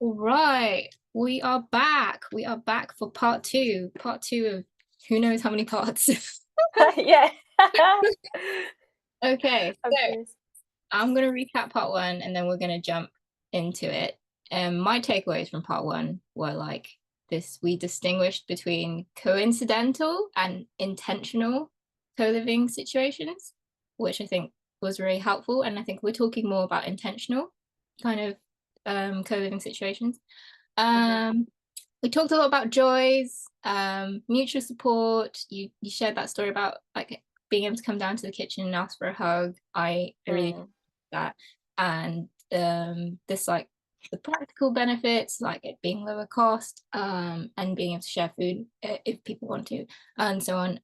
All right, we are back. We are back for part two. Part two of who knows how many parts. Yeah. Okay, Of so course. I'm gonna recap part one and then we're gonna jump into it. My takeaways from part one were like this: we distinguished between coincidental and intentional co-living situations, which I think was really helpful. And I think we're talking more about intentional kind of co-living situations. Mhm. Um, we talked a lot about joys, mutual support. You shared that story about like being able to come down to the kitchen and ask for a hug. I really Mm. that. And this like the practical benefits, like it being lower cost, and being able to share food if people want to, and so on.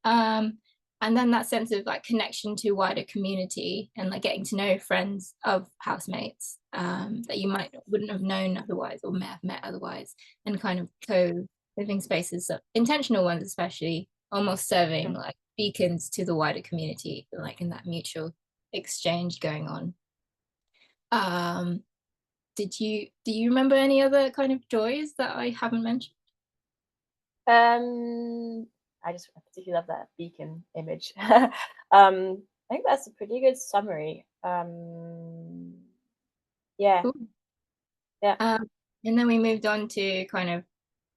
And then that sense of like connection to wider community and like getting to know friends of housemates that you might wouldn't have known otherwise or may have met otherwise, and kind of co-living spaces, so intentional ones especially, almost serving Mm. like beacons to the wider community, like in that mutual exchange going on. Um, do you remember any other kind of joys that I haven't mentioned? Um, I particularly love that beacon image. I think that's a pretty good summary. Yeah, Cool. yeah. Um, and then we moved on to kind of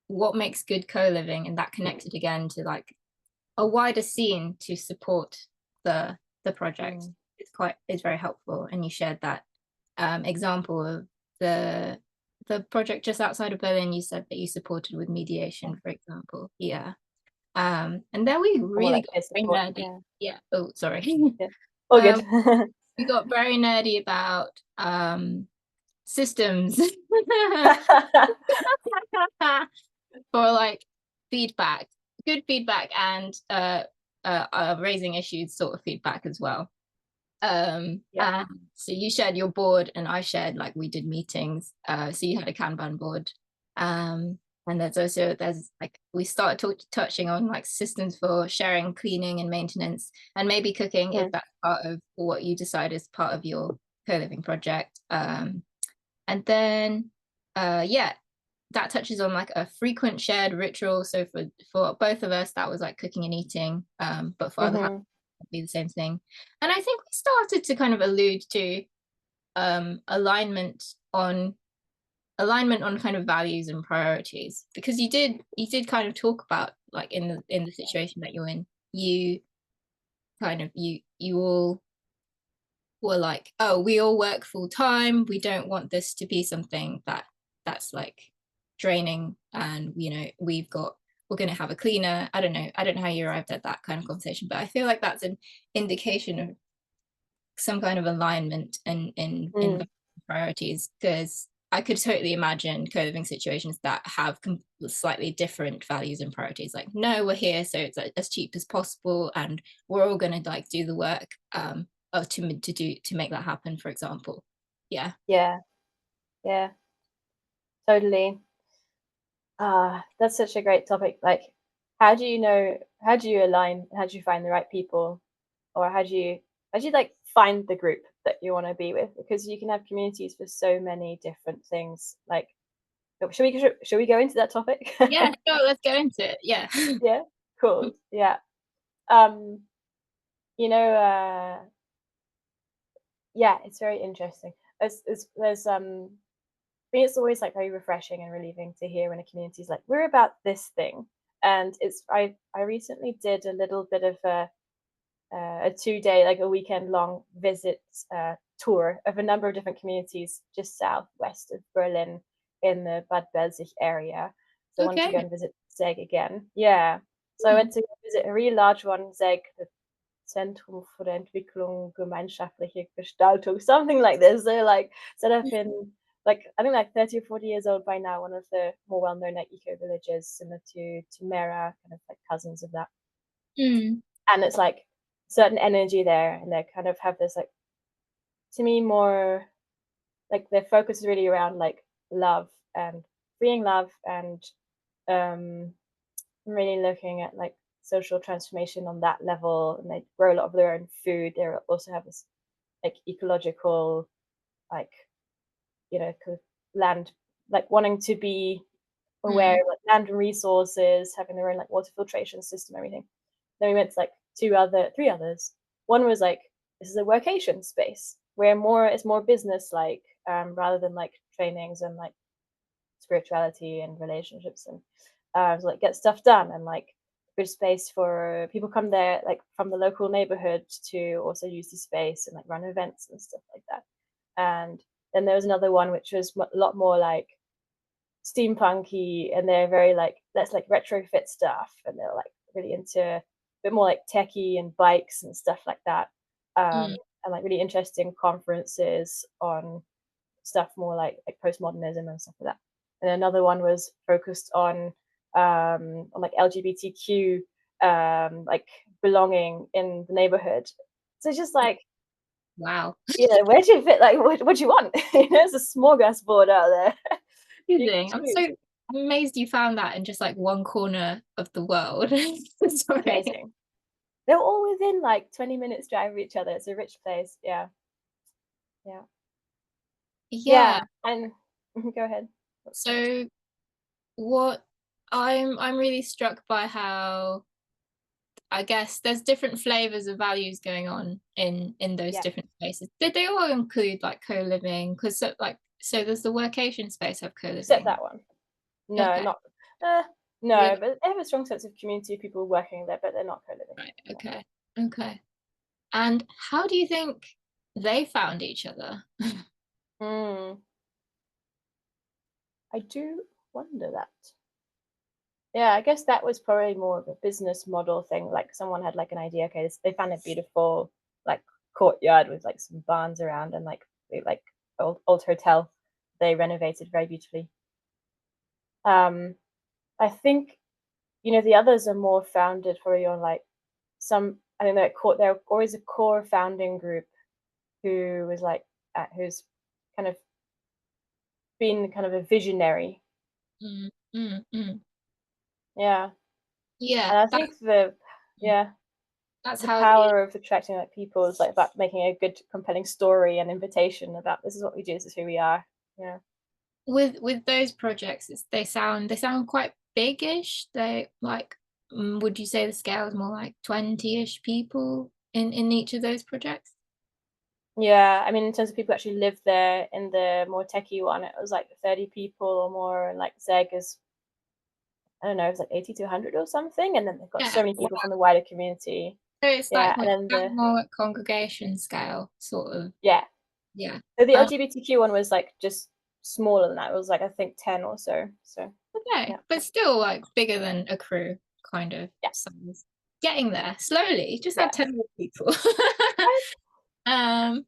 what makes good co-living, and that connected again to like a wider scene to support the project. Mm. It's very helpful, and you shared that example of the the project just outside of Berlin. You said that you supported with Yeah. mediation, for example. Yeah. And then we Or more really like got peer very support. nerdy. Yeah, Yeah. Oh, sorry. yeah. All good. um, we got very nerdy about systems for like feedback, good feedback, and raising issues sort of feedback as well. Yeah. And so you shared your board and I shared like we did meetings. So you had a Kanban board. Um, and there's like we started touching on like systems for sharing cleaning and maintenance and maybe cooking if Mm. that's part of what you decide is part of your co-living project. And then yeah, that touches on like a frequent shared ritual. So for both of us, that was like cooking and eating. But for other Mhm. be the same thing. And I think we started to kind of allude to alignment on kind of values and priorities, because you did kind of talk about like in the situation that you're in, you kind of you all were like, oh, we all work full time, we don't want this to be something that's like draining, and we're going to have a cleaner. I don't know how you arrived at that kind of conversation, but I feel like that's an indication of some kind of alignment in Mm. priorities, because I could totally imagine co-living situations that have slightly different values and priorities. Like, no, we're here so it's as cheap as possible, and we're all going to like do the work to make that happen. For example, yeah. Yeah, yeah, totally. That's such a great topic. Like, how do you align, how do you find the right people, or how do you like find the group that you want to be with? Because you can have communities for so many different things. Like, should we go into that topic? Yeah, sure, let's go into it. Yeah. Yeah, cool. Yeah. Um, you know, yeah, it's very interesting. There's I think it's always like very refreshing and relieving to hear when a community is like, we're about this thing. And I recently did a little bit of a 2 day, like a weekend long visit tour of a number of different communities just southwest of Berlin in the Bad Belzig area. So I wanted to go Okay. and visit Zeg again. Yeah. So I Hmm. went to visit a really large one, Zeg, the Zentrum für die Entwicklung gemeinschaftliche Gestaltung, something like this. They're like set up in like I think like 30 or 40 years old by now, one of the more well-known like eco villages similar to Mera, kind of like cousins of that. Mm. And it's like certain energy there, and they kind of have this like, to me, more like their focus is really around like love and freeing love, and um really looking at like social transformation on that level. And they grow a lot of their own food. They also have this like ecological, like, kind of land like wanting to be aware Mm. of like land and resources, having their own like water filtration system, everything. Then we went to like three others. One was like, this is a workation space where it's more business like, rather than like trainings and like spirituality and relationships, and so, like get stuff done, and like good space for people come there like from the local neighborhood to also use the space and like run events and stuff like that. And then there was another one which was a lot more like steampunky, and they're very like, let's like retrofit stuff, and they're like really into a bit more like techie and bikes and stuff like that. Mm. And like really interesting conferences on stuff more like postmodernism and stuff like that. And another one was focused on like LGBTQ, like belonging in the neighborhood. So just like, Wow. where do you fit? Like, what do you want? There's a smorgasbord out there. You can Amazing. I'm choose. so amazed you found that in just like one corner of the world. Sorry. Amazing. They're all within like 20 minutes drive of each other. It's a rich place. Yeah. Yeah. Yeah. Yeah. And go ahead. What's next? So what I'm really struck by how I guess there's different flavors of values going on in those Yeah. different spaces. Did they all include like co-living? Because so does the workation space have Except co-living? that one. No, Okay. not. Uh, no, Really? but they have a strong sense of community of people working there, but they're not co-living Right. anymore. Okay. Okay. And how do you think they found each other? Mm, I do wonder that. Yeah, I guess that was probably more of a business model thing. Like someone had like an idea. Okay, they found a beautiful like courtyard with like some barns around, and like old hotel. They renovated very beautifully. Um, I think the others are more founded probably on like some. I think they're always a core founding group who was like who's kind of been kind of a visionary. Mm, mm, mm. Yeah, Yeah, and I think yeah that's the how they power of attracting like people is like about making a good compelling story and invitation about this is what we do, this is who we are. Yeah. with those projects they sound quite big-ish. They like would you say the scale is more like 20-ish people in each of those projects? Yeah, I mean, in terms of people who actually live there, in the more techie one it was like 30 people or more, and like Zeg is, I don't know, it's like 80 to 100 or something, and then they've got so Yeah. many people from the wider community. So it's Yeah, like and then that more like congregation scale sort of. yeah, Yeah. so the um, LGBTQ one was like just smaller than that. It was like I think 10 or so. So okay, yeah. but still like bigger than a crew kind of Yeah. size. Getting there slowly, just have Yeah. 10 more people. um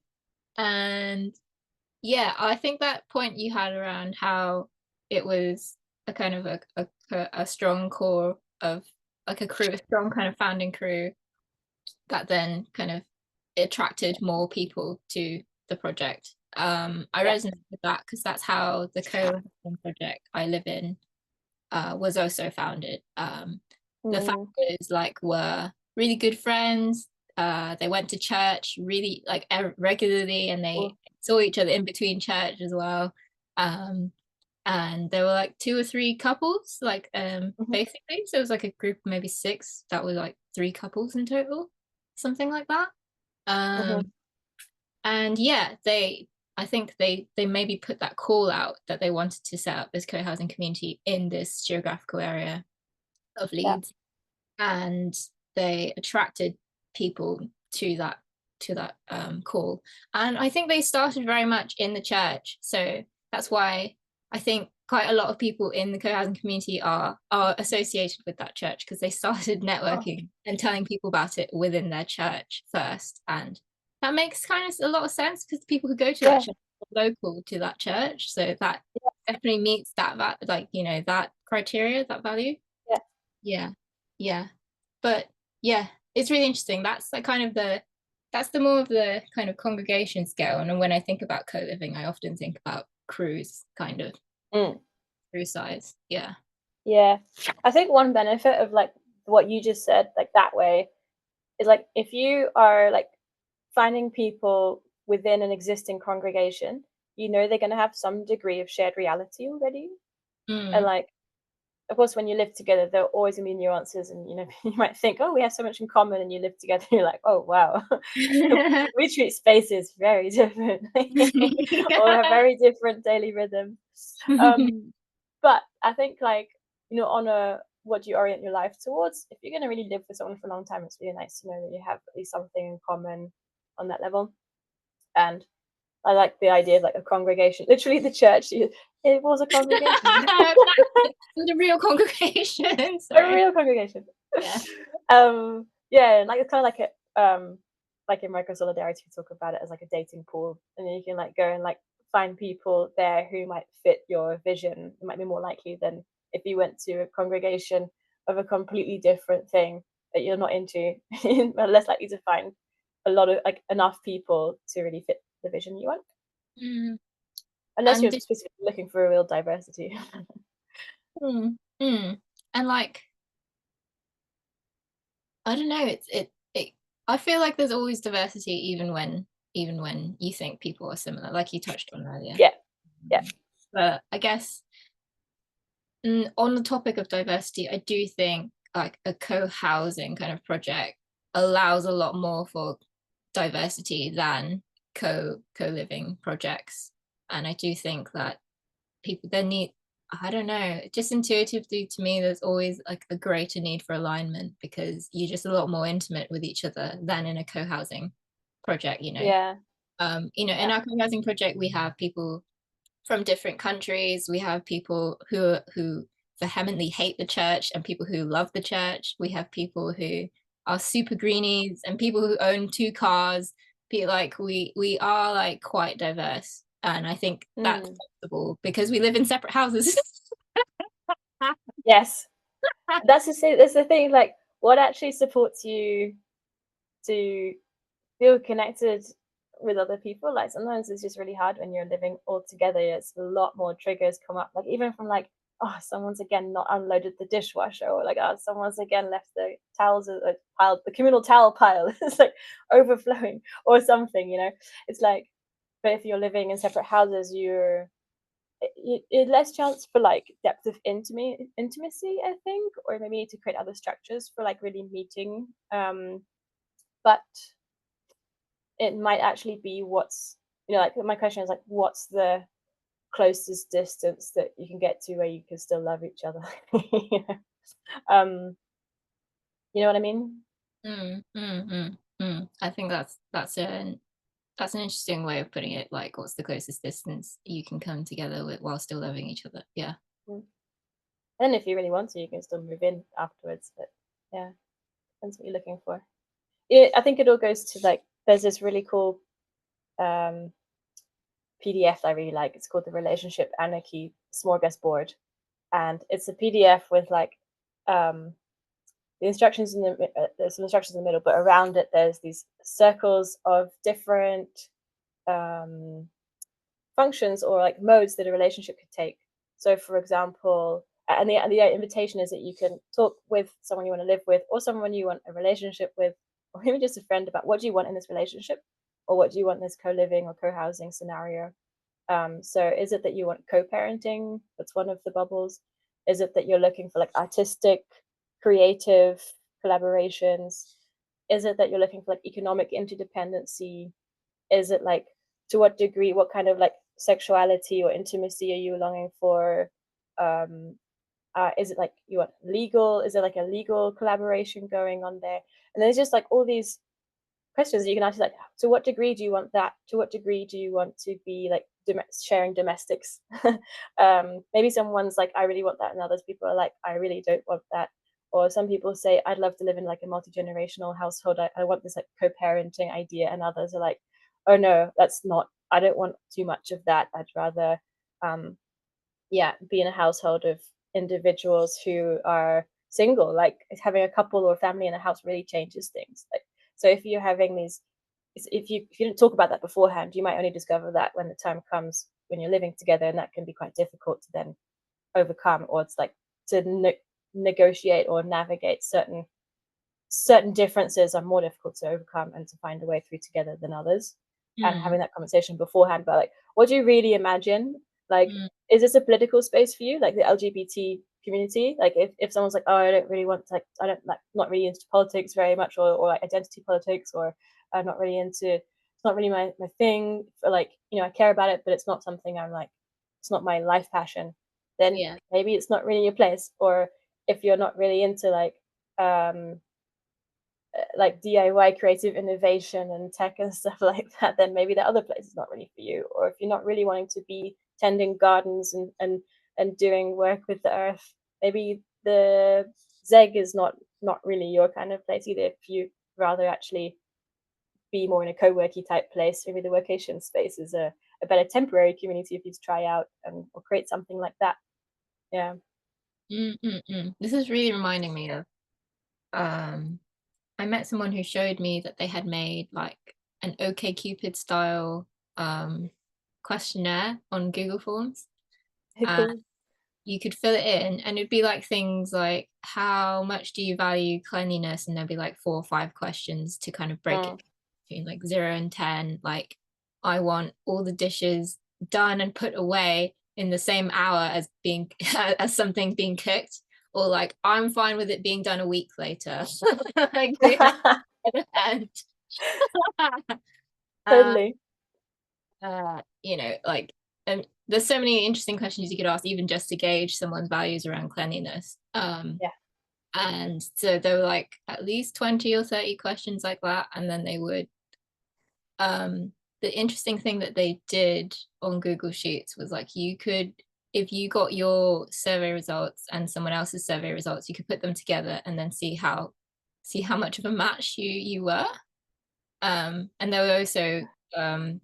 and yeah, I think that point you had around how it was a kind of a strong core of like a crew, a strong kind of founding crew that then kind of attracted more people to the project. I Yeah. resonate with that because that's how the co-living project I live in was also founded. The Mm. founders like were really good friends. They went to church really like regularly, and they Cool. saw each other in between church as well. Um, and there were like two or three couples, like Mhm. basically. So it was like a group of maybe six that was like three couples in total, something like that. Mhm. And yeah, I think they maybe put that call out that they wanted to set up this co-housing community in this geographical area of Yeah. Leeds, and they attracted people to that call. And I think they started very much in the church, so that's why I think quite a lot of people in the co-housing community are associated with that church, because they started Oh, networking and telling people about it within their church first. And that makes kind of a lot of sense because people who go to that yeah. church are local to that church, so that definitely meets that like that criteria, that value. Yeah. Yeah, yeah. But yeah, it's really interesting. That's the more of the kind of congregation scale. And when I think about co-living, I often think about crews, kind of Mm. crew size. Yeah. Yeah. I think one benefit of like what you just said, like that way, is like if you are like finding people within an existing congregation, you know they're going to have some degree of shared reality already. And Mm. like, of course, when you live together, there are always gonna be nuances, and you know, you might think, "Oh, we have so much in common," and you live together, and you're like, "Oh, wow, we treat spaces very differently, or have Yeah. very different daily rhythms." Um, but I think, like, you know, on a what do you orient your life towards? If you're gonna really live with someone for a long time, it's really nice to know that you have at least something in common on that level. And I like the idea of like a congregation. Literally, the church. It was a congregation. The real congregation. A Sorry. real congregation. Yeah. Yeah, and like it's kind of like in micro solidarity, we talk about it as like a dating pool, and then you can like go and like find people there who might fit your vision. It might be more likely than if you went to a congregation of a completely different thing that you're not into. You're less likely to find a lot of like enough people to really fit the vision you want, Mm. unless And you're specifically looking for a real diversity. mm, mm. And like, I don't know, it I feel like there's always diversity even when you think people are similar, like you touched on earlier. Yeah, yeah. But I guess on the topic of diversity, I do think like a co-housing kind of project allows a lot more for diversity than co-living projects. And I do think that people then need, I don't know, just intuitively to me, there's always like a greater need for alignment because you're just a lot more intimate with each other than in a co-housing project, you know. Yeah, In yeah. our co-housing project, we have people from different countries. We have people who vehemently hate the church and people who love the church. We have people who are super greenies and people who own two cars. Like we are like quite diverse, and I think that's Mm. possible because we live in separate houses. Yes. That's the thing, like, what actually supports you to feel connected with other people? Like, sometimes it's just really hard when you're living all together, it's a lot more triggers come up, like, even from, like, "Oh, someone's again not unloaded the dishwasher," or, like, "Oh, someone's again left the towels, piled the communal towel pile is, like, overflowing," or something, you know? It's like, but if you're living in separate houses, less chance for like depth of intimacy, I think, or maybe to create other structures for like really meeting. But it might actually be what's, you know, like my question is like, what's the closest distance that you can get to where you can still love each other? You know? um you know what I mean? I think that's an interesting way of putting it. Like, what's the closest distance you can come together with while still loving each other? Yeah. Mm. And if you really want to, you can still move in afterwards, but yeah, depends what you're looking for. I think it all goes to like, there's this really cool um PDF I really like. It's called the Relationship Anarchy Smorgasbord, and it's a PDF with like um, the instructions in there's some instructions in the middle, but around it there's these circles of different um, functions or like modes that a relationship could take. So, for example, and the invitation is that you can talk with someone you want to live with, or someone you want a relationship with, or even just a friend about what do you want in this relationship, or what do you want in this co-living or co-housing scenario. So is it that you want co-parenting? That's one of the bubbles. Is it that you're looking for like artistic, creative collaborations? Is it that you're looking for like economic interdependency? Is it like, to what degree, what kind of like sexuality or intimacy are you longing for? Um, is it like you want legal? Is there like a legal collaboration going on there? And there's just like all these questions that you can ask, like, to what degree do you want that? To what degree do you want to be like sharing domestics? Maybe someone's like, I really want that, and others people are like, I really don't want that. Or some people say, I'd love to live in like a multi-generational household. I want this like co-parenting idea, and others are like, oh no, that's not. I don't want too much of that. I'd rather, um, yeah, be in a household of individuals who are single. Like having a couple or family in a house really changes things. Like, so if you're having these, if you didn't talk about that beforehand, you might only discover that when the time comes when you're living together, and that can be quite difficult to then overcome, or it's like to negotiate or navigate certain differences are more difficult to overcome and to find a way through together than others. and Mm, having that conversation beforehand about like, what do you really imagine? Like, mm, is this a political space for you, like the LGBT community? Like, if someone's like, oh, I don't really want to, like, I don't like, not really into politics very much, or like identity politics, or I'm not really into, it's not really my thing. For like, I care about it, but it's not something I'm like, it's not my life passion. Then yeah. maybe it's not really your place. Or if you're not really into like DIY creative innovation and tech and stuff like that, then maybe the other place is not really for you. Or if you're not really wanting to be tending gardens and doing work with the earth, maybe the zeg is not really your kind of place either. If you rather actually be more in a co-worky type place, maybe the workation space is a better temporary community for you to try out and or create something like that. Yeah. This is really reminding me of um I met someone who showed me that they had made like an OK Cupid style questionnaire on Google Forms. And Cool. you could fill it in and it'd be like things like how much do you value cleanliness? And there'd be like 4 or 5 questions to kind of break it Mm. between like 0 and 10. Like I want all the dishes done and put away in the same hour as being as something being cooked, or like I'm fine with it being done a week later. Like and uh, Totally. like there's so many interesting questions you could ask even just to gauge someone's values around cleanliness. Yeah. And so there were like at least 20 or 30 questions like that, and then they would the interesting thing that they did on Google Sheets was like you could, if you got your survey results and someone else's survey results, you could put them together and then see how much of a match you were. And there were also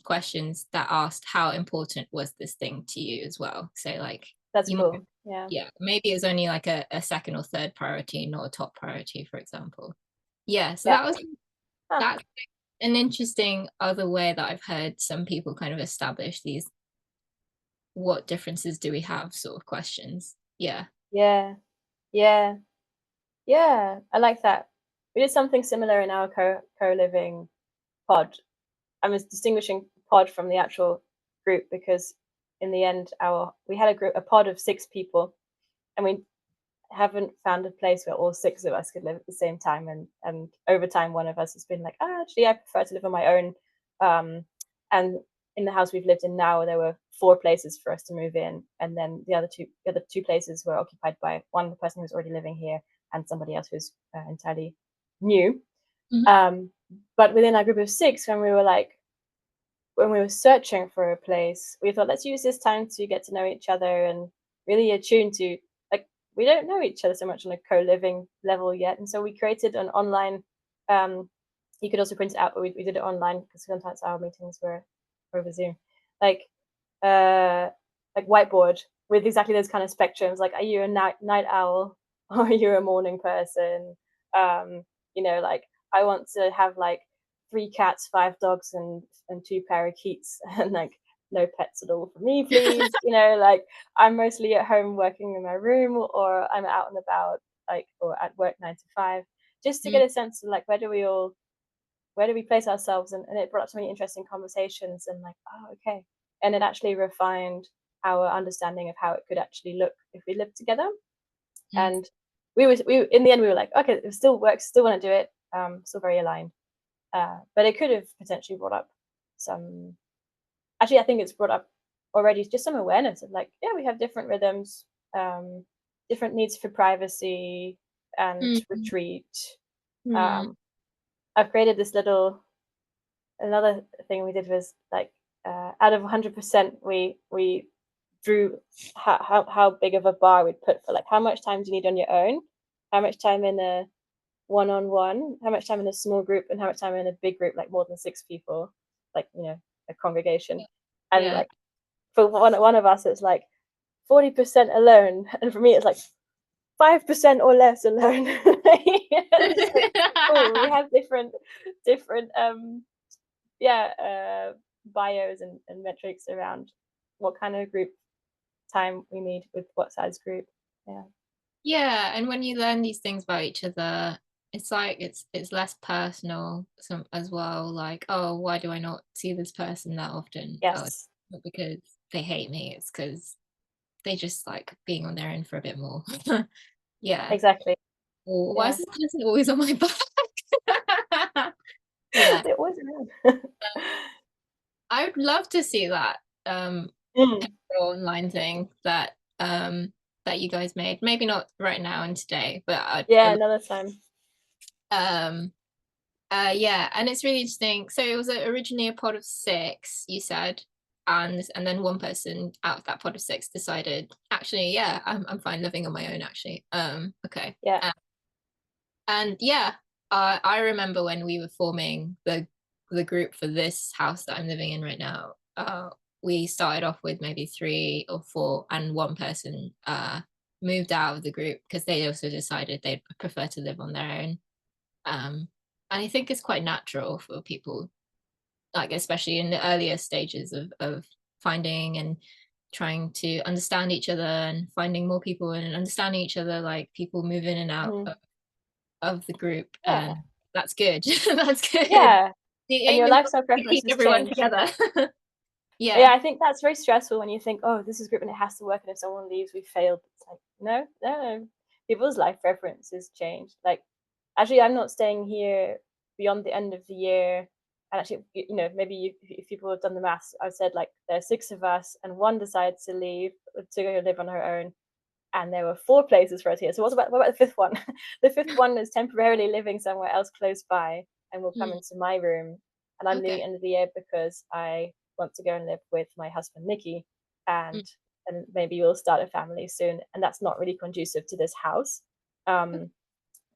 questions that asked how important was this thing to you as well. So like That's you might, cool. Yeah. yeah, maybe it's only like a second or third priority, not a top priority, for example. Yeah, so Yeah. Huh. that's an interesting other way that I've heard some people kind of establish these what differences do we have sort of questions. Yeah. Yeah. Yeah. Yeah. I like that. We did something similar in our co-living pod. I was distinguishing pod from the actual group because in the end we had a pod of 6 people, and we haven't found a place where all 6 of us could live at the same time. And over time, one of us has been like, actually, I prefer to live on my own. And in the house we've lived in now, there were 4 places for us to move in, and then the other two places were occupied by one person who's already living here and somebody else who's entirely new. Mhm. Um, but within our group of 6, when we were searching for a place, we thought, let's use this time to get to know each other and really attune to, like, we don't know each other so much on a co-living level yet. And so we created an online, um, you could also print it out, but we did it online because sometimes our meetings were over Zoom, like, uh, like whiteboard with exactly those kind of spectrums. Like, are you a night owl or are you a morning person? Um, like, I want to have like 3 cats, 5 dogs, and 2 parakeets, and like no pets at all for me, please. Like, I'm mostly at home working in my room, or I'm out and about, like, or at work 9 to 5, just to Mm, get a sense of like where do we place ourselves, and it brought up so many interesting conversations, and like, oh, okay, and it actually refined our understanding of how it could actually look if we lived together. mm, And we in the end we were like, okay, it still works, still want to do it, still very aligned. But it could have potentially brought up some. Actually, I think it's brought up already just some awareness of like, yeah, we have different rhythms, um, different needs for privacy and mm, retreat. mm, Um, I've created this little. Another thing we did was like, out of 100%, we drew how big of a bar we'd put for like how much time do you need on your own, how much time in a one-on-one, how much time in a small group, and how much time in a big group, like more than 6 people, like, a congregation. And yeah. like, for one of us it's like 40% alone, and for me it's like 5% or less alone. It's like, cool, we have different yeah, bios and metrics around what kind of group time we need with what size group. Yeah. Yeah, and when you learn these things about each other, it's like it's less personal some as well. Like, oh, why do I not see this person that often? Oh, it's Yes, not because they hate me. It's because they just like being on their own for a bit more. Yeah. exactly. Or why is Yeah. this person always on my back? Yeah. It was around. I would love to see that Mm. online thing that you guys made. Maybe not right now and today, but Yeah, another time. um yeah, and it's really interesting. So it was originally a pod of 6, you said, and then one person out of that pod of 6 decided, actually, yeah, I'm fine living on my own, actually. Okay. Yeah. And yeah, I remember when we were forming the group for this house that I'm living in right now. We started off with maybe 3 or 4, and one person moved out of the group because they also decided they'd prefer to live on their own. And I think it's quite natural for people, like especially in the earlier stages of finding and trying to understand each other and finding more people and understanding each other, like people move in and out Mhm. of the group, Yeah. and that's good. That's good. Yeah. The And aim your is lifestyle to keep preferences everyone change. together. Yeah. Yeah, I think that's very stressful when you think, oh, this is group and it has to work, and if someone leaves, we failed. It's like, no, no, no. People's life preferences change. Like, actually, I'm not staying here beyond the end of the year. And actually, maybe if people have done the maths, I've said like there's 6 of us, and one decides to leave to go live on her own, and there were 4 places for us here. So what about the fifth one? The fifth one is temporarily living somewhere else close by and will come Mm, into my room. And I'm leaving okay. at the end of the year because I want to go and live with my husband Nikki, Mm, and maybe we'll start a family soon. And that's not really conducive to this house. okay. Um,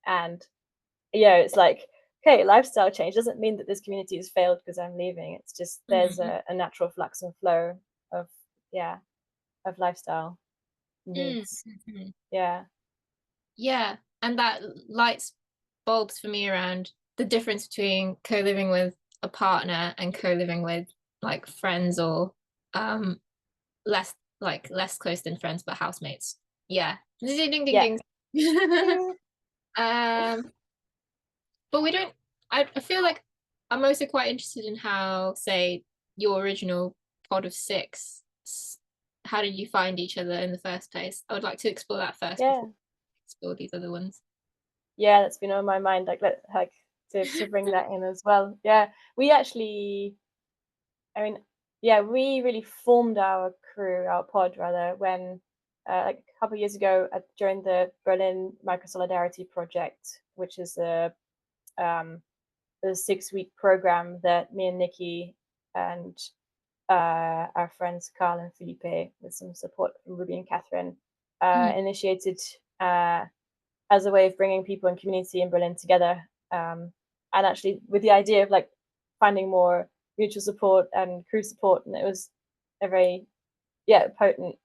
and yeah, it's like, okay, lifestyle change doesn't mean that this community has failed because I'm leaving. It's just there's Mhm. a natural flux and flow of, yeah, of lifestyle Mm, needs. mhm. Yeah. Yeah, and that lights bulbs for me around the difference between co-living with a partner and co-living with like friends or um less close than friends but housemates. Yeah. Ding ding ding Yeah. ding. Mm. um but we don't I feel like I'm also quite interested in how, say, your original pod of 6, how did you find each other in the first place? I would like to explore that first Yeah. before we explore these other ones. Yeah, that's been on my mind, like to bring that in as well. Yeah. We actually, I mean, yeah, we really formed our crew, our pod rather, when like a couple of years ago during the Berlin Micro Solidarity Project, which is um, a 6-week program that me and Nikki and our friends Carl and Felipe, with some support from Ruby and Catherine, Mm, initiated as a way of bringing people in community in Berlin together, and actually with the idea of like finding more mutual support and crew support, and it was a very, yeah, potent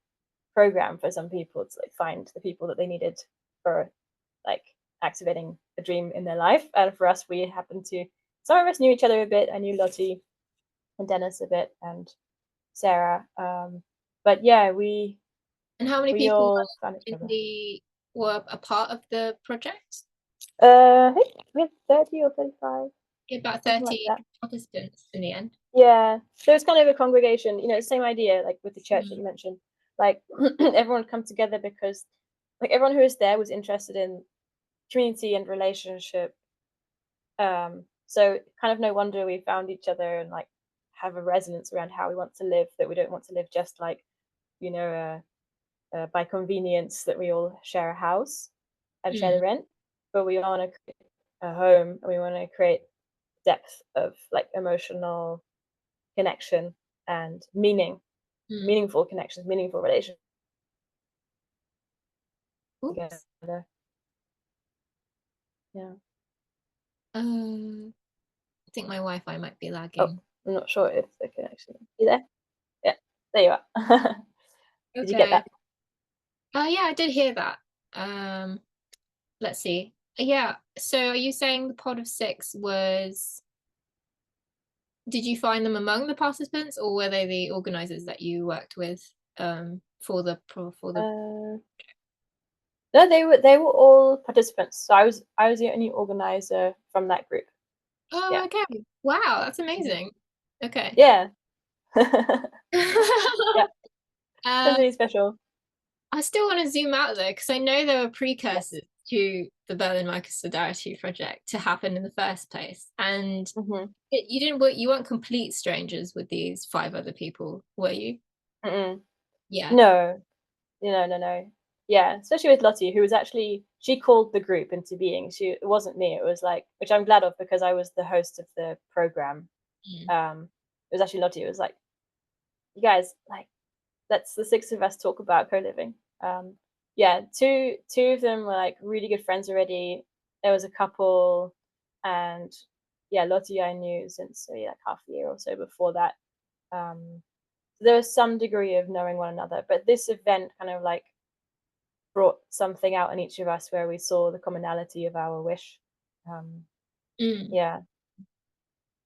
program for some people to like find the people that they needed for like activating a dream in their life. And for us, we happened to, some of us knew each other a bit. I knew Lottie and Dennis a bit, and Sarah. But yeah, and how many we people all found each were other. were a part of the project? I think we had 30 or 35, About something like 30 that. participants in the end. Yeah. So it's kind of a congregation, same idea like with the church that Mm, you mentioned. Like everyone would come together because like everyone who was there was interested in community and relationship. So kind of no wonder we found each other and like have a resonance around how we want to live, that we don't want to live just like, you know, by convenience that we all share a house and share mm, the rent, but we want to create a home and we want to create depth of like emotional connection and mm. meaningful connections, meaningful relationships Oops. together. Yeah. I think my Wi-Fi might be Oh, lagging. I'm not sure if the connection. You there? Yeah. There you are. Did you get Okay. that? Yeah, I did hear that. Um, let's see. Yeah. So are you saying the pod of 6 was, did you find them among the participants, or were they the organizers that you worked with for the No, they were all participants. So I was the only organizer from that group. Oh, Yeah. okay. Wow, that's Mhm. amazing. Okay. Yeah. Yeah. That's Um, really special. I still want to zoom out there because I know there were precursors to the Berlin Micro Solidarity Project to happen in the first place, and Mhm. you you weren't complete strangers with these five other people, were you? Mm-mm. Yeah. No. No, no, no. Yeah, especially with Lottie, who was actually she called the group into being. It wasn't me. It was like, which I'm glad of because I was the host of the program. Mm. It was actually Lottie. It was like, you guys, like, let's the six of us talk about co-living. Yeah, two of them were like really good friends already. There was a couple, and yeah, Lottie I knew since maybe like half a year or so before that. Um, there was some degree of knowing one another, but this event kind of like brought something out in each of us where we saw the commonality of our wish. Um, Mm. yeah,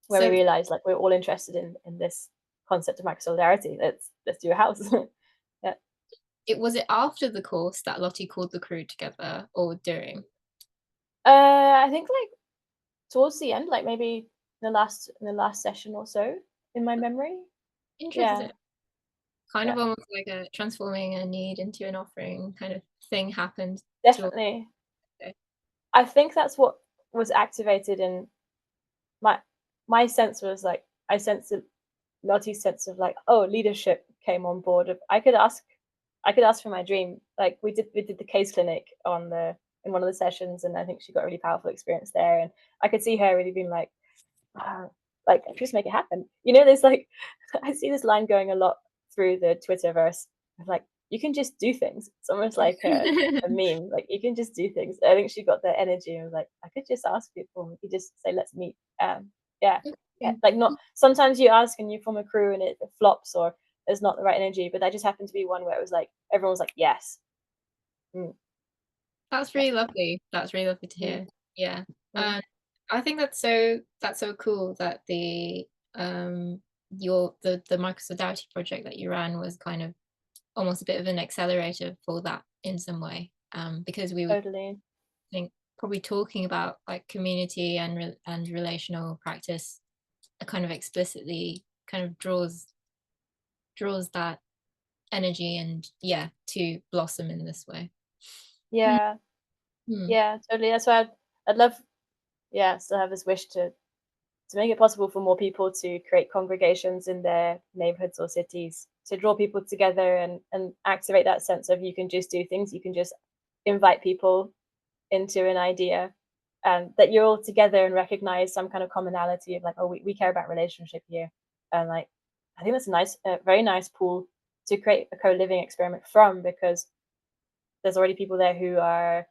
where we So realized like we're all interested in this concept of micro solidarity. Let's do a house. Yeah. it was it after the course that Lottie called the crew together, or during? I think like towards the end, like maybe in the last session or so, in my memory. Interesting. Yeah, Kind yeah, of almost like a transforming a need into an offering kind of thing happened to. definitely. I think that's what was activated in my my sense was like I sensed Lottie's sense of like, oh, leadership came on board. Of I could ask for my dream. Like we did the case clinic on the in one of the sessions, and I think she got a really powerful experience there. And I could see her really being like, wow, like just make it happen. There's like I see this line going a lot through the Twitterverse of like, you can just do things. It's almost like a meme. Like you can just do things. I think she got the energy and was like, I could just ask people. We could just say, let's meet. Yeah, like not sometimes you ask and you form a crew and it flops or there's not the right energy, but that just happened to be one where it was like everyone was like, yes. Mm, That's yeah. really lovely. That's really lovely to Mm, hear. Yeah. mm, I think that's so cool that um the Micro Solidarity project that you ran was kind of almost a bit of an accelerator for that in some way. Because we would totally. think probably talking about like community and relational practice kind of explicitly kind of draws that energy and yeah to blossom in this way. Yeah. Mm. Yeah, totally. That's why I'd love, yeah, still have this wish to make it possible for more people to create congregations in their neighborhoods or cities to draw people together and activate that sense of you can just do things, you can just invite people into an idea, and that you're all together and recognize some kind of commonality of like, oh, we care about relationship here. And like, I think that's a nice, very nice pool to create a co-living experiment from, because there's already people there who are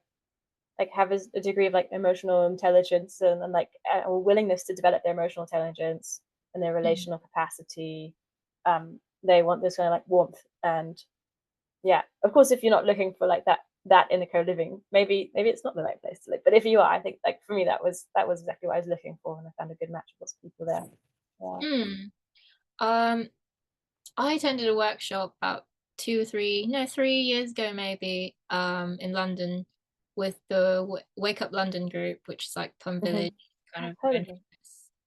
like have a degree of like emotional intelligence and like a willingness to develop their emotional intelligence and their Mm. relational capacity. They want this kind of like warmth, and yeah, of course, if you're not looking for like that in a co-living, maybe it's not the right place to live. But if you are, I think like for me that was exactly what I was looking for, and I found a good match with lots of people there. Yeah. Mm. Um, I attended a workshop about 2 or 3, no, 3 years ago maybe, in London with the Wake Up London group, which is like Plum Hmm. Village kind I've of heard of them.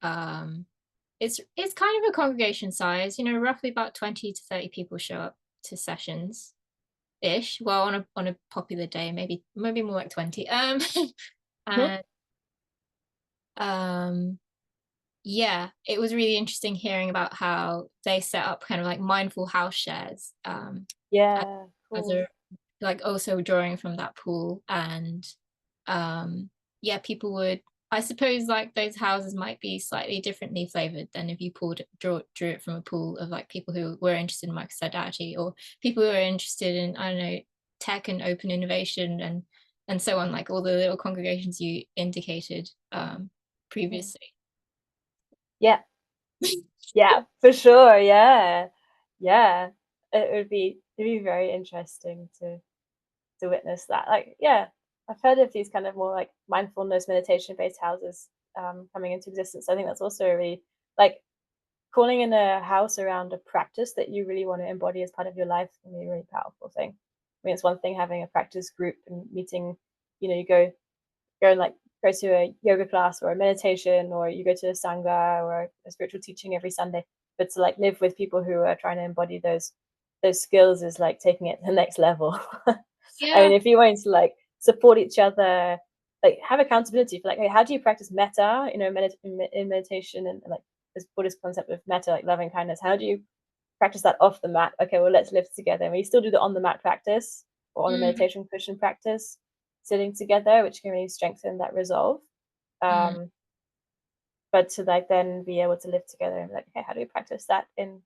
influence. It's kind of a congregation size, roughly about 20 to 30 people show up to sessions ish. Well, on a popular day, maybe more like 20. Hmm. And um yeah, it was really interesting hearing about how they set up kind of like mindful house shares, as, Yeah, as cool. a like also drawing from that pool. And yeah, people would, I suppose, like those houses might be slightly differently flavored than if you drew it from a pool of like people who were interested in microsodality or people who are interested in, I don't know, tech and open innovation and so on, like all the little congregations you indicated Mhm. previously. Yeah, yeah, for sure. Yeah, yeah. It'd be very interesting to witness that. Like, yeah, I've heard of these kind of more like mindfulness meditation based houses coming into existence. I think that's also really like calling in a house around a practice that you really want to embody as part of your life can be a really powerful thing. mean, it's one thing having a practice group and meeting, you go and like go to a yoga class or a meditation, or you go to a sangha or a spiritual teaching every Sunday. But to like live with people who are trying to embody those skills is like taking it to the next level. I mean, Yeah. if you want to like support each other, like have accountability for like, hey, how do you practice metta? In meditation and like this Buddhist concept of metta, like loving kindness. How do you practice that off the mat? Okay, well, let's live together. And we still do the on the mat practice or on the Mm, meditation cushion practice, sitting together, which can really strengthen that resolve. mm, Um, but to like then be able to live together and like, okay, how do we practice that in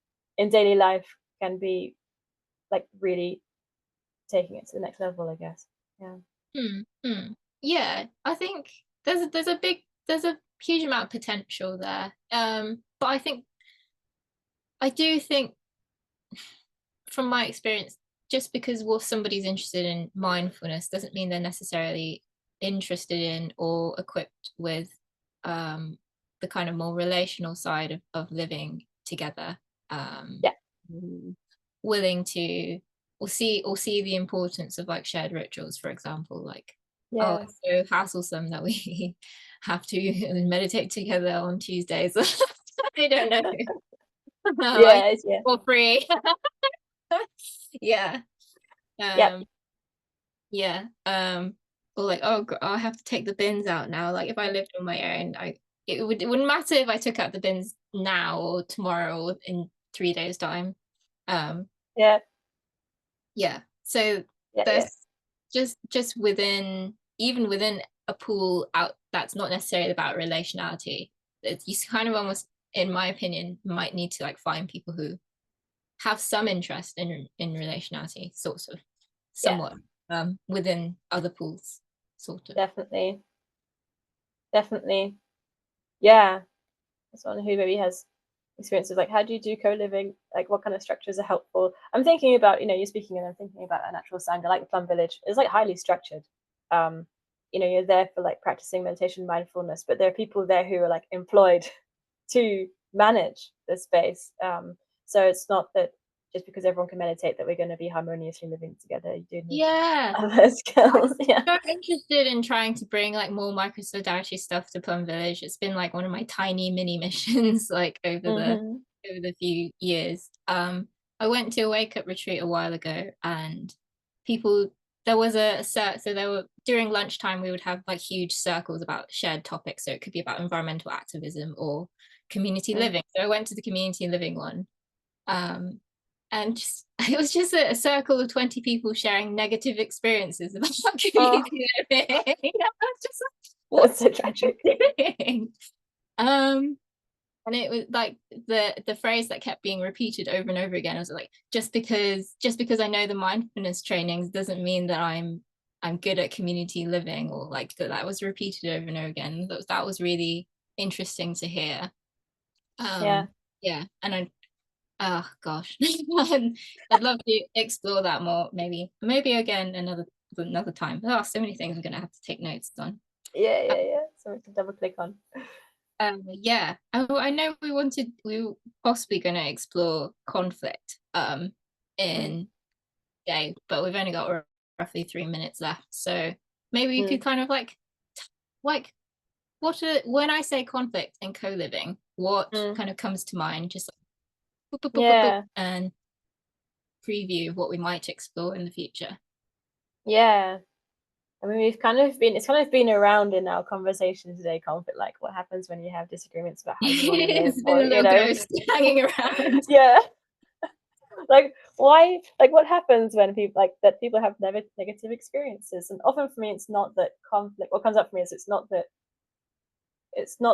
daily life can be like really taking it to the next level, I guess. Yeah. mm. Yeah, I think there's a huge amount of potential there. But I do think from my experience, just because well somebody's interested in mindfulness doesn't mean they're necessarily interested in or equipped with um the kind of more relational side of living together. Um Yeah. Willing to or see the importance of like shared rituals, for example, like oh Yeah. it's so hasslesome that we have to meditate together on Tuesdays. I don't know. No, I Yeah. Yeah. for free. Yeah. Yep. Um, yeah. Or like, oh, I have to take the bins out now. Like if I lived on my own, it wouldn't matter if I took out the bins now or tomorrow or in 3 days' time. Um, Yeah. yeah. So Yeah. Yeah. there's just within even within a pool out that's not necessarily about relationality. It's you kind of almost, in my opinion, might need to like find people who have some interest in relationality, sort of, Yeah. somewhat, within other pools, sort of. Definitely. Definitely. Yeah. Someone who maybe has experiences like how do you do co-living, like what kind of structures are helpful. I'm thinking about, you're speaking and I'm thinking about a natural sangha like the Plum Village. It's like highly structured. um you're there for like practicing meditation, mindfulness, but there are people there who are like employed to manage the space. So it's not that just because everyone can meditate that we're going to be harmoniously living together. You do need Yeah, other skills. Yeah. I'm so interested in trying to bring like more micro solidarity stuff to Plum Village. It's been like one of my tiny mini missions like Hmm. over the few years. I went to a wake up retreat a while ago, and people there was so there were during lunchtime we would have like huge circles about shared topics. So it could be about environmental activism or community Mm. living. So I went to the community living one. Um, and just it was just a circle of 20 people sharing negative experiences about Oh, community living. I was just like, what that's so are you tragic. doing? Um, and it was like the phrase that kept being repeated over and over again. I was like, just because I know the mindfulness trainings doesn't mean that I'm good at community living, or like that was repeated over and over again. That was really interesting to hear. Yeah. Yeah, and I oh gosh, I'd love to explore that more. Maybe again another time. There are so many things I'm gonna have to take notes on. Yeah. Uh, Yeah. Yeah. Something to double click on. yeah. Oh, I know we were possibly gonna explore conflict Mm. in day, but we've only got roughly 3 minutes left. So maybe you Mm. could kind of like when I say conflict and co-living, what Mm. kind of comes to mind? Just like, boop, boop, boop, boop, boop, Yeah. and preview of what we might explore in the future. Yeah. I mean, it's kind of been around in our conversation today, conflict, like what happens when you have disagreements about how you want to live, It's been or, a little ghost hanging around. yeah, like why, like what happens when people like that people have negative experiences. And often for me, it's not that conflict, what comes up for me is it's not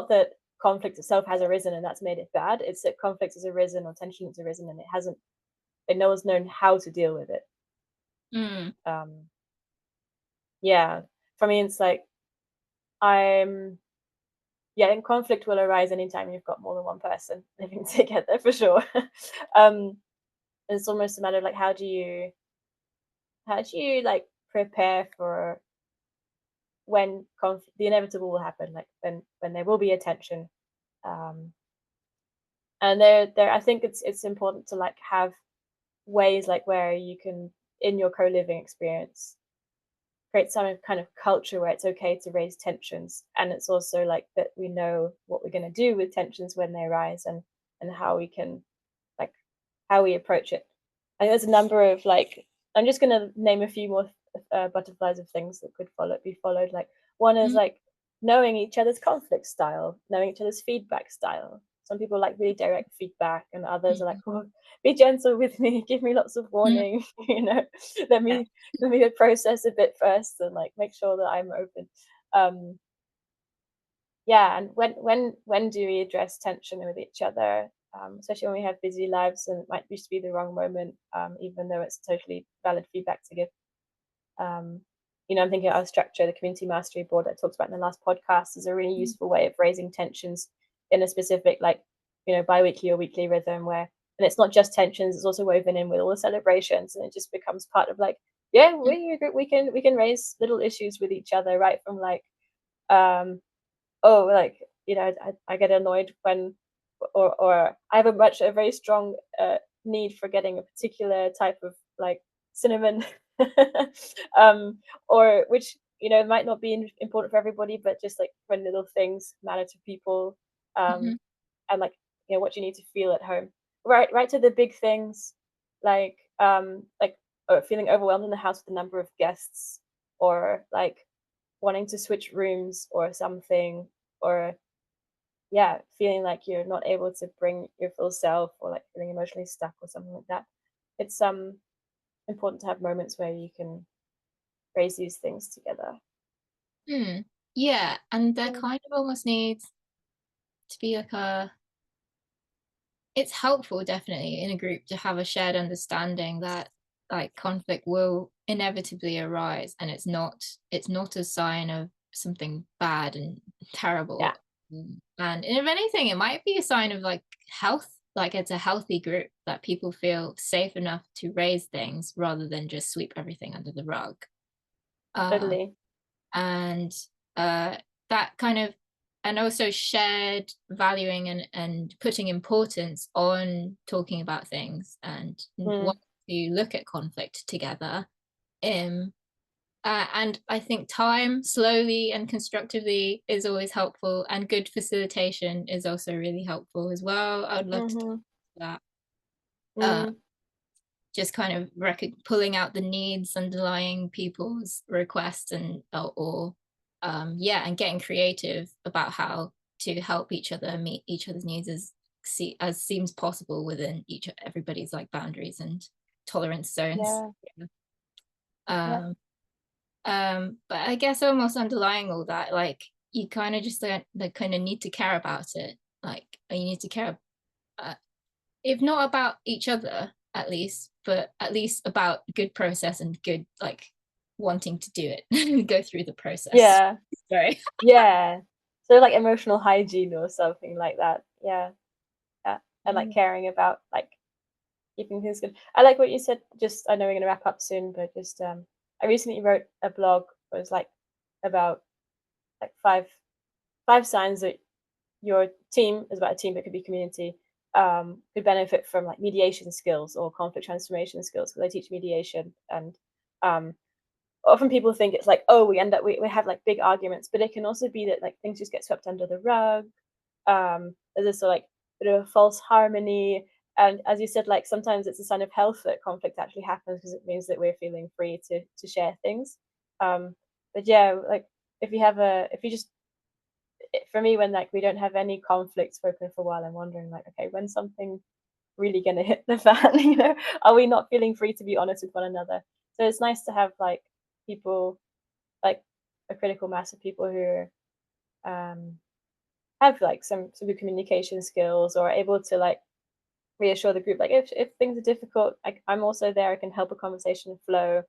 that conflict itself has arisen and that's made it bad. It's that conflict has arisen or tension has arisen and it hasn't, and no one's known how to deal with it. Mm, um yeah, for me it's like I'm yeah, and conflict will arise anytime you've got more than one person living together, for sure. um it's almost a matter of like how do you like prepare for when the inevitable will happen, like when there will be a tension. um and there I think it's important to like have ways like where you can in your co-living experience, create some kind of culture where it's okay to raise tensions, and it's also like that we know what we're going to do with tensions when they arise, and how we can, like, how we approach it. I think there's a number of, like, I'm just going to name a few more butterflies of things that could be followed. Like, one is Mm, like knowing each other's conflict style, knowing each other's feedback style. Some people like really direct feedback, and others are like, mm, oh, be gentle with me, give me lots of mm, warning, you know, let yeah. me let me process a bit first, and like make sure that I'm open. Um, yeah, and when do we address tension with each other? Especially when we have busy lives and it might just be the wrong moment, even though it's totally valid feedback to give. Um, I'm thinking our structure, the community mastery board that I talked about in the last podcast, is a really Mm, useful way of raising tensions in a specific, like, bi-weekly or weekly rhythm where, and it's not just tensions, it's also woven in with all the celebrations, and it just becomes part of, like, yeah, mm, we can raise little issues with each other, right from, like, um oh, like, I get annoyed when, or I have a very strong need for getting a particular type of, like, cinnamon, um, or which, might not be important for everybody, but just like when little things matter to people, mhm, and, like, what you need to feel at home, right to the big things, like, feeling overwhelmed in the house with the number of guests, or like wanting to switch rooms or something, or yeah, feeling like you're not able to bring your full self, or like feeling emotionally stuck or something like that. It's important to have moments where you can raise these things together. mm. Yeah, and there Mm. kind of almost needs to be like a it's helpful definitely in a group to have a shared understanding that like conflict will inevitably arise and it's not a sign of something bad and Yeah, terrible. And if anything it might be a sign of like health, like it's a healthy group that people feel safe enough to raise things rather than just sweep everything under the rug. uh, totally. and uh, that kind of and also shared valuing and putting importance on talking about things and Mm. wanting to look at conflict together. um and I think time slowly and constructively is always helpful, and good facilitation is also really helpful as well. I would love to talk Mhm. about that. Mm. Just kind of pulling out the needs underlying people's requests and or yeah, and getting creative about how to help each other meet each other's needs as seems possible within each everybody's like boundaries and tolerance zones. Yeah. Yeah. Yeah. um but I guess almost underlying all that, like you kind of just don't like kind of need to care about it, like you need to care, uh, if not about each other at least, but at least about good process and good like wanting to do it, go through the process. Yeah. Sorry. Yeah. So like emotional hygiene or something like that. Yeah. Yeah. And like Mm, caring about, like, keeping things good. I like what you said. Just, I know we're gonna wrap up soon, but just, I recently wrote a blog. It was like about, like, five signs that your team is about a team, but could be community, could benefit from, like, mediation skills or conflict transformation skills, because I teach mediation, and um often people think it's like, oh, we have like big arguments, but it can also be that, like, things just get swept under the rug. There's this sort of, like, bit of a false harmony, and as you said, like, sometimes it's a sign of health that conflict actually happens, because it means that we're feeling free to share things. um but yeah, like, if you just, for me, when, like, we don't have any conflict spoken for a while, I'm wondering, like, okay, when's something really gonna hit the fan? Are we not feeling free to be honest with one another? So it's nice to have, like, people, like, a critical mass of people who, um, have, like, some good communication skills, or are able to, like, reassure the group, like, if things are difficult, like, I'm also there, I can help a conversation flow.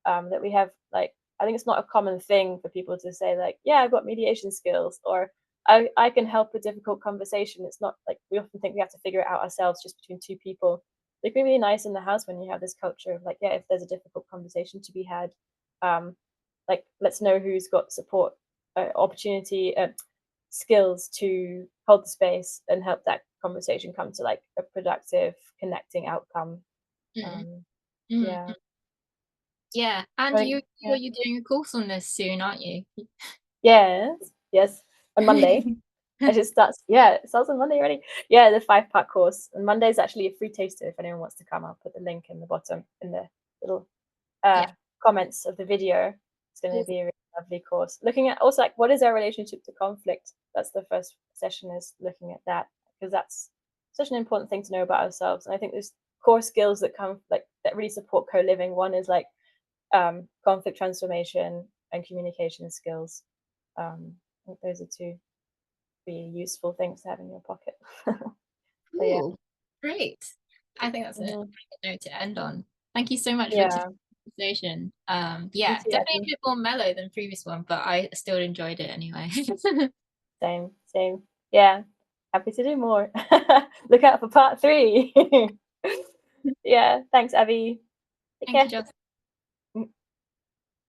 That we have, like, I think it's not a common thing for people to say, like, yeah, I've got mediation skills, or I can help a difficult conversation. It's not like we often think we have to figure it out ourselves just between two people. It can be really nice in the house when you have this culture of, like, yeah, if there's a difficult conversation to be had, um, like, let's know who's got support, opportunity, skills to hold the space and help that conversation come to, like, a productive, connecting outcome. mm, Um, mm. yeah. Yeah, and Like, yeah. you're doing a course on this soon, aren't you? Yes, yes, on Monday. It starts on Monday already. Yeah, the 5-part course. And Monday is actually a free taster if anyone wants to come. I'll put the link in the bottom in the little Yeah. comments of the video. It's going to be a really lovely course. Looking at also like what is our relationship to conflict? That's the first session, is looking at that, because that's such an important thing to know about ourselves. And I think there's core skills that come like that really support co-living. One is like conflict transformation and communication skills. I think those are two be useful things to have in your pocket. So yeah. Cool. Great. I think that's a Mhm. pretty good note to end on. Thank you so much for today's Yeah. conversation. Thank Yeah, you, definitely a Abby. bit more mellow than the previous one, but I still enjoyed it anyway. Same, same. Yeah. Happy to do more. Look out for part 3. Yeah. Thanks, Abby. Take Thank you, care. Jocelyn.